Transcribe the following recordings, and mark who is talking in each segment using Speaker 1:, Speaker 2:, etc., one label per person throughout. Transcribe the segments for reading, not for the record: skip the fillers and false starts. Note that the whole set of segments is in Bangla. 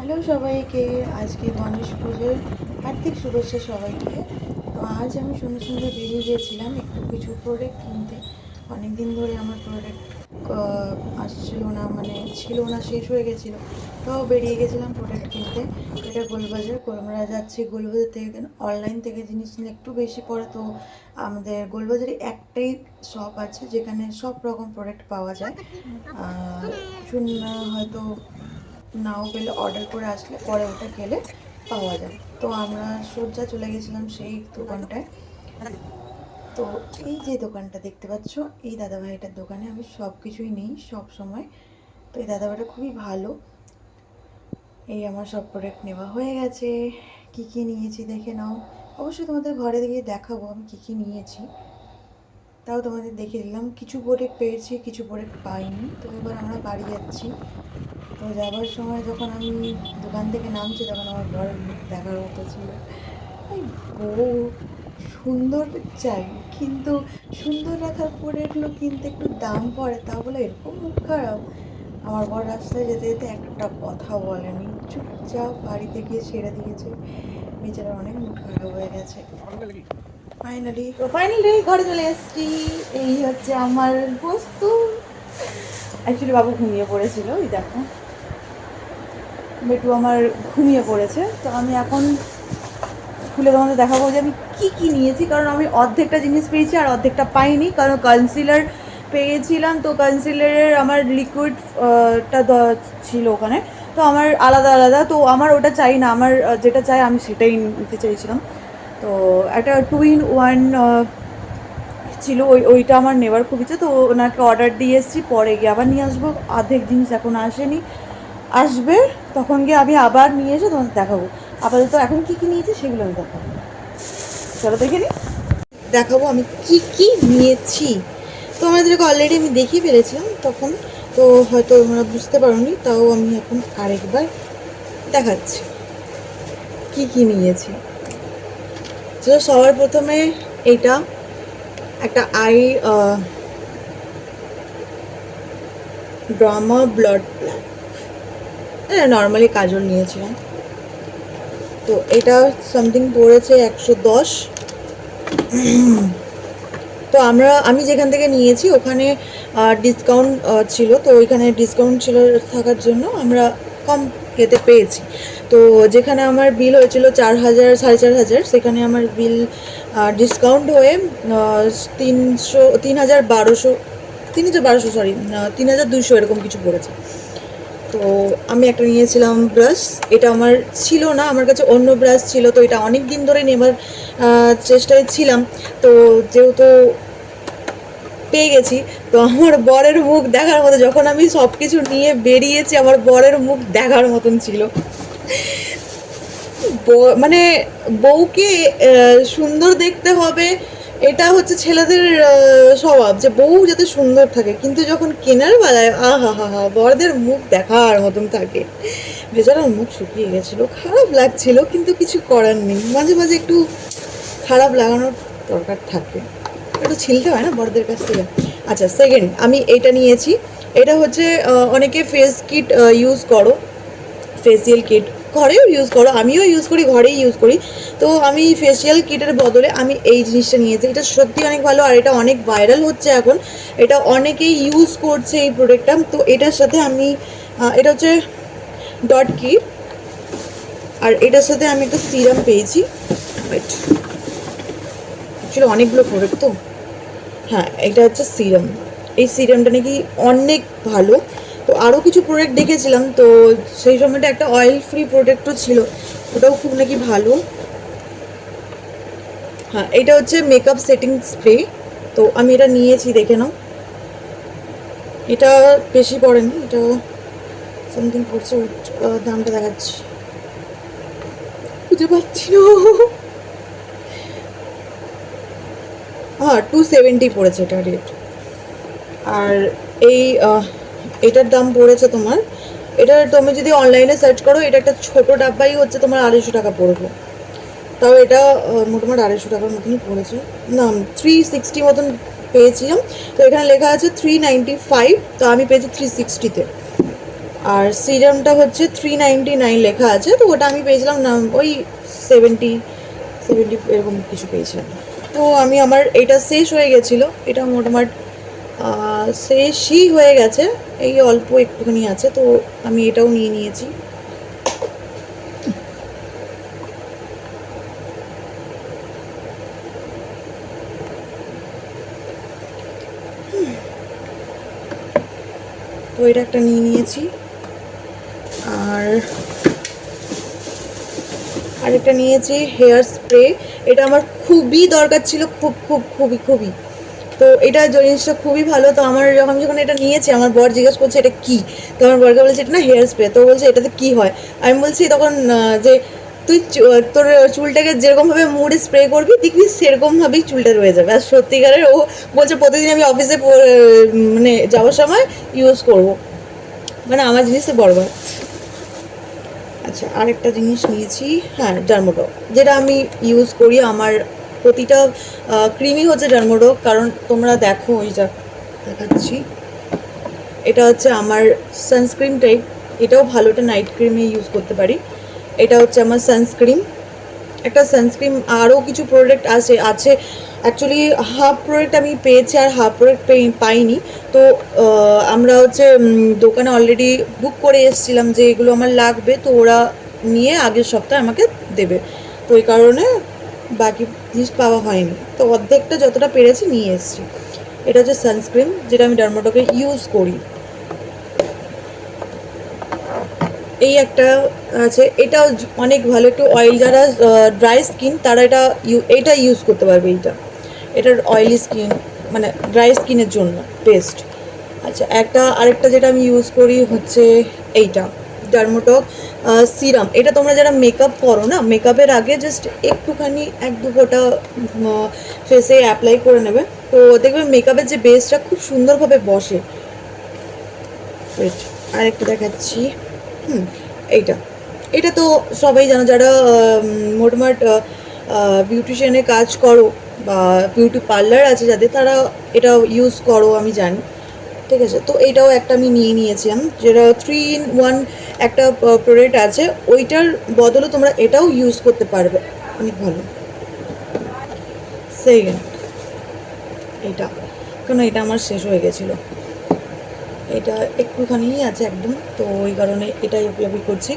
Speaker 1: হ্যালো সবাইকে, আজকে গণেশ পুজোর হার্দিক শুভেচ্ছা সবাইকে। তো আজ আমি সন্ধ্যে সন্ধ্যে বেরিয়ে গিয়েছিলাম একটু কিছু প্রোডাক্ট কিনতে। অনেক দিন ধরে আমার প্রোডাক্ট আসছিল না, মানে ছিল না, শেষ হয়ে গেছিলো। তাও বেরিয়ে গেছিলাম প্রোডাক্ট কিনতে। এটা গোলবাজার, আমরা যাচ্ছি গোলবাজার থেকে। অনলাইন থেকে জিনিস নিলে একটু বেশি পড়ে, তো আমাদের গোলবাজারে একটাই শপ আছে যেখানে সব রকম প্রোডাক্ট পাওয়া যায়। কিছু হয়তো নাও পেলে অর্ডার করে আসলে পরে ওটা গেলে পাওয়া যায়। তো আমরা সোজা চলে গেছিলাম সেই দোকানটায়। তো এই যে দোকানটা দেখতে পাচ্ছ, এই দাদাভাইটার দোকানে আমি সব কিছুই নিই সব সময়। তো এই দাদাভাইটা খুবই ভালো। এই আমার সব প্রোডাক্ট নেওয়া হয়ে গেছে। কি কি নিয়েছি দেখে নাও। অবশ্যই তোমাদের ঘরে গিয়ে দেখাবো আমি কি কি নিয়েছি, তাও তোমাদের দেখে দিলাম। কিছু প্রোডাক্ট পেয়েছি, কিছু প্রোডাক্ট পাইনি। তো এবার আমরা বাড়ি যাচ্ছি। তো যাবার সময় যখন আমি দোকান থেকে নামছি, তখন আমার বরের মুখ দেখার মতো ছিল। এই বউ সুন্দর চাই, কিন্তু সুন্দর রাখার পরে এগুলো কিনতে একটু দাম পড়ে, তা বলে এরকম মুখ খারাপ। আমার বর রাস্তায় যেতে যেতে একটা কথা বলেনি, চুপচাপ বাড়িতে গিয়ে ছেড়ে দিয়েছে। বেচারা অনেক মুখ খারাপ হয়ে গেছে। ফাইনালি ঘরে চলে এসেছি। এই হচ্ছে আমার বস্তু। অ্যাকচুয়ালি বাবু ঘুমিয়ে পড়েছিল, এই দেখো বেটু আমার ঘুমিয়ে পড়েছে। তো আমি এখন খুলে তোমাদের দেখাবো যে আমি কি কি নিয়েছি, কারণ আমি অর্ধেকটা জিনিস পেয়েছি আর অর্ধেকটা পাইনি। কারণ কনসিলার পেয়েছিলাম, তো কনসিলারের আমার লিকুইডটা ছিল ওখানে, তো আমার আলাদা আলাদা, তো আমার ওটা চাই না। আমার যেটা চাই আমি সেটাই নিতে চাইছিলাম। তো একটা 2 in 1 ছিল, ওইটা আমার নেওয়ার খুব ইচ্ছে। তো ওনাকে অর্ডার দিয়ে এসেছি, পরে গিয়ে আবার নিয়ে আসবো। অর্ধেক জিনিস এখন আসেনি, আসবে তখন গিয়ে আমি আবার নিয়ে এসে তোমাদের দেখাবো। আপাতত এখন কী কী নিয়েছি সেগুলো আমি দেখাবো। চলো দেখে নিই, দেখাবো আমি কি কি নিয়েছি। তো আমাদেরকে অলরেডি আমি দেখিয়ে ফেলেছিলাম তখন, তো হয়তো তোমরা বুঝতে পারোনি, তাও আমি এখন আরেকবার দেখাচ্ছি কি কি নিয়েছি। তো সবার প্রথমে এইটা একটা ড্রামা ব্লাড ব্ল্যাক, এটা নর্মালি কাজল নিয়েছিলাম। তো এটা সামথিং পড়েছে 110। তো আমি যেখান থেকে নিয়েছি ওখানে ডিসকাউন্ট ছিল, তো ওইখানে ডিসকাউন্ট ছিল থাকার জন্য আমরা কম খেতে পেয়েছি। তো যেখানে আমার বিল হয়েছিল 4,000 4,500, সেখানে আমার বিল ডিসকাউন্ট হয়ে 3,1200 সরি 3,200 এরকম কিছু পড়েছে। তো আমি একটা নিয়েছিলাম ব্রাশ, এটা আমার ছিল না, আমার কাছে অন্য ব্রাশ ছিল। তো এটা অনেক দিন ধরে নেবার চেষ্টায় ছিলাম, তো যেহেতু পেয়ে গেছি, তো আমার বরের মুখ দেখার মতো, যখন আমি সব কিছু নিয়ে বেরিয়েছি আমার বরের মুখ দেখার মতন ছিল। মানে বউকে সুন্দর দেখতে হবে, এটা হচ্ছে ছেলেদের স্বভাব যে বউ যাতে সুন্দর থাকে, কিন্তু যখন কেনার বেলায় আহা হা হা বড়দের মুখ দেখার মতন থাকে। বেচারার মুখ শুকিয়ে গেছিলো, খারাপ লাগছিল, কিন্তু কিছু করার নেই। মাঝে মাঝে একটু খারাপ লাগানোর দরকার থাকে, একটু ছিলতে হয় না বড়দের কাছ থেকে। আচ্ছা, সেকেন্ড আমি এইটা নিয়েছি। এটা হচ্ছে অনেকে ফেস কিট ইউজ করো, ফেসিয়াল কিট ঘরেও ইউজ করো, আমিও ইউজ করি, ঘরেই ইউজ করি। তো আমি ফেসিয়াল কিটের বদলে আমি এই জিনিসটা নিয়েছি। এটা সত্যি অনেক ভালো, আর এটা অনেক ভাইরাল হচ্ছে এখন, এটা অনেকেই ইউজ করছে এই প্রোডাক্টটা। তো এটার সাথে আমি এটা হচ্ছে ডট কি, আর এটার সাথে আমি একটা সিরাম পেয়েছি। অ্যাকচুয়ালি অনেকগুলো প্রোডাক্ট তো, হ্যাঁ এটা হচ্ছে সিরাম। এই সিরামটা নাকি অনেক ভালো। তো আরও কিছু প্রোডাক্ট দেখেছিলাম, তো সেই সময়টা একটা অয়েল ফ্রি প্রোডাক্টও ছিল, ওটাও খুব নাকি ভালো। হ্যাঁ, এটা হচ্ছে মেকআপ সেটিং স্প্রে, তো আমি এটা নিয়েছি, দেখে নাও। এটা বেশি পড়েনি, এটা সামথিং পড়ছে, দামটা দেখাচ্ছি, খুঁজে পাচ্ছি না। হ্যাঁ 270 পড়েছে এটা রেট। আর এই এটার দাম পড়েছে তোমার, এটা তুমি যদি অনলাইনে সার্চ করো, এটা একটা ছোটো ডাব্বাই হচ্ছে তোমার 250 টাকা পড়বে। তাও এটা মোটামুটি 250 টাকার মতনই পড়েছে, না 360 মতন পেয়েছিলাম। তো এখানে লেখা আছে 395, তো আমি পেয়েছি 360-তে। আর সিরামটা হচ্ছে 399 লেখা আছে, তো ওটা আমি পেয়েছিলাম না ওই 70 এরকম কিছু পেয়েছিলাম। তো আমি আমার এটা শেষ হয়ে গেছিলো, এটা মোটামুটি শেষই হয়ে গেছে, এই অল্প একটুখানি আছে, তো আমি এটাও নিয়ে নিয়েছি। তো এটা একটা নিয়ে নিয়েছি। আর আরেকটা নিয়েছি হেয়ার স্প্রে, এটা আমার খুবই দরকার ছিল, খুবই। তো এটা জিনিসটা খুবই ভালো। তো আমার যখন এটা নিয়েছি, আমার বর জিজ্ঞেস করছে এটা কী, তো আমার বরকে বলছে এটা না হেয়ার স্প্রে। তো বলছে এটাতে কী হয়, আমি বলছি তখন যে তুই তোর চুলটাকে যেরকমভাবে মুড়ে স্প্রে করবি দেখবি সেরকমভাবেই চুলটা রয়ে যাবে। আর সত্যিকারের ও বলছে প্রতিদিন আমি অফিসে মানে যাওয়ার সময় ইউজ করব, মানে আমার জিনিসটা বরবার। আচ্ছা, আরেকটা জিনিস নিয়েছি, হ্যাঁ ডার্মোডক, যেটা আমি ইউজ করি। আমার প্রতিটা ক্রিমই হচ্ছে ডার্মোডক, কারণ তোমরা দেখো এই যা দেখাচ্ছি, এটা হচ্ছে আমার সানস্ক্রিন টাইপ, এটাও ভালো, এটা নাইট ক্রিমে ইউজ করতে পারি। এটা হচ্ছে আমার সানস্ক্রিন, একটা সানস্ক্রিন, আরও কিছু প্রোডাক্ট আছে অ্যাকচুয়ালি হাফ প্রোডাক্ট আমি পেয়েছি আর হাফ প্রোডাক্ট পাইনি। তো আমরা হচ্ছে দোকানে অলরেডি বুক করে এসেছিলাম যে এগুলো আমার লাগবে, তো ওরা নিয়ে আগের সপ্তাহে আমাকে দেবে, তো এই কারণে বাকি জিনিস পাওয়া হয়নি, তো অর্ধেকটা যতটা পেরেছি নিয়ে এসেছি। এটা হচ্ছে সানস্ক্রিন, যেটা আমি ডার্মাটোকে ইউজ করি। এই একটা আছে, এটাও অনেক ভালো, একটু অয়েল, যারা ড্রাই স্কিন তারা এটা ইউজ করতে পারবে। এটার অয়েলি স্কিন মানে ড্রাই স্কিনের জন্য বেস্ট। আচ্ছা, আরেকটা যেটা আমি ইউজ করি হচ্ছে এইটা ডার্মোটক সিরাম। এটা তোমরা যারা মেকআপ করো না, মেকআপের আগে জাস্ট একটুখানি 1-2 ফোঁটা ফেসে অ্যাপ্লাই করে নেবে, তো দেখবে মেকআপের যে বেসটা খুব সুন্দরভাবে বসে। আরেকটা দেখাচ্ছি, এইটা এটা তো সবাই জানো, যারা মোটমাট বিউটিশিয়ানে কাজ করো বা বিউটি পার্লার আছে যাদের, তারা এটা ইউজ করো আমি জানি, ঠিক আছে। তো এইটাও একটা আমি নিয়ে নিয়েছিলাম, যেটা 3-in-1 একটা প্রোডাক্ট আছে, ওইটার বদলে তোমরা এটাও ইউজ করতে পারবে, অনেক ভালো। সেকেন্ড এটা, কারণ এটা আমার শেষ হয়ে গেছিলো, এটা একটুখানিই আছে একদম, তো ওই কারণে এটাই অ্যাপ্লাই করছি।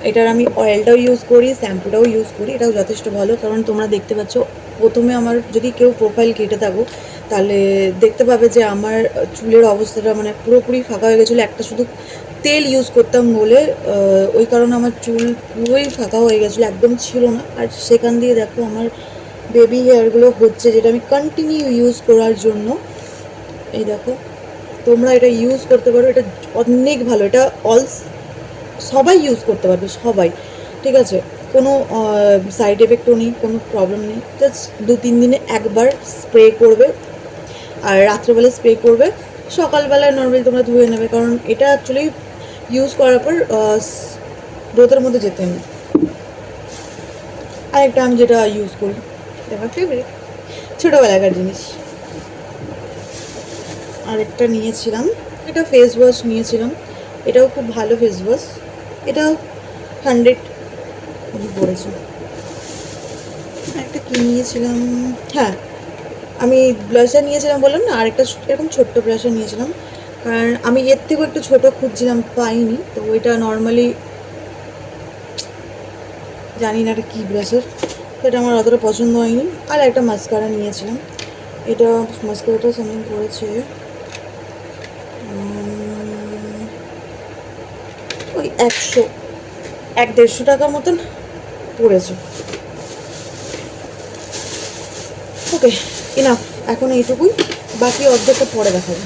Speaker 1: এটার আমি অয়েলটাও ইউজ করি, শ্যাম্পুটাও ইউজ করি, এটাও যথেষ্ট ভালো। কারণ তোমরা দেখতে পাচ্ছ, প্রথমে আমার যদি কেউ প্রোফাইল কেটে থাকো তাহলে দেখতে পাবে যে আমার চুলের অবস্থাটা মানে পুরোপুরি ফাঁকা হয়ে গেছিলো, একটা শুধু তেল ইউজ করতাম বলে, ওই কারণে আমার চুল পুরোই ফাঁকা হয়ে গেছিলো, একদম ছিল না। আর সেখান দিয়ে দেখো আমার বেবি হেয়ারগুলো হচ্ছে, যেটা আমি কন্টিনিউ ইউজ করার জন্য, এই দেখো তোমরা এটা ইউজ করতে পারো, এটা অনেক ভালো, এটা সবাই ইউজ করতে পারবে, সবাই, ঠিক আছে। কোনো সাইড এফেক্টও নেই, কোনো প্রবলেম নেই, জাস্ট 2-3 দিনে একবার স্প্রে করবে, আর রাত্রেবেলা স্প্রে করবে, সকালবেলায় নর্মালি তোমরা ধুয়ে নেবে, কারণ এটা অ্যাকচুয়ালি ইউজ করার পর রোদের মধ্যে যেতে নেই। আরেকটা আমি যেটা ইউজ করি, আমার ফেভারিট ছোটোবেলাকার জিনিস, আরেকটা নিয়েছিলাম, এটা ফেস ওয়াশ নিয়েছিলাম, এটাও খুব ভালো ফেস ওয়াশ, এটা 100 পড়েছে। একটা কী নিয়েছিলাম, হ্যাঁ আমি ব্লাশার নিয়েছিলাম বললাম না, আরেকটা এরকম ছোট্ট ব্লাশার নিয়েছিলাম, কারণ আমি এর থেকেও একটু ছোটো খুঁজছিলাম, পাইনি, তো ওইটা নর্মালি জানি না এটা কী ব্লাশার, তো এটা আমার অতটা পছন্দ হয়নি। আর একটা মাস্কারা নিয়েছিলাম, এটা মাস্কারাটা সামথিং পড়েছে ওই 100-150 টাকা মতন পড়েছে। ওকে, ইনাফ, এখন এইটুকুই, বাকি অর্ধেকটা পরে দেখাবো।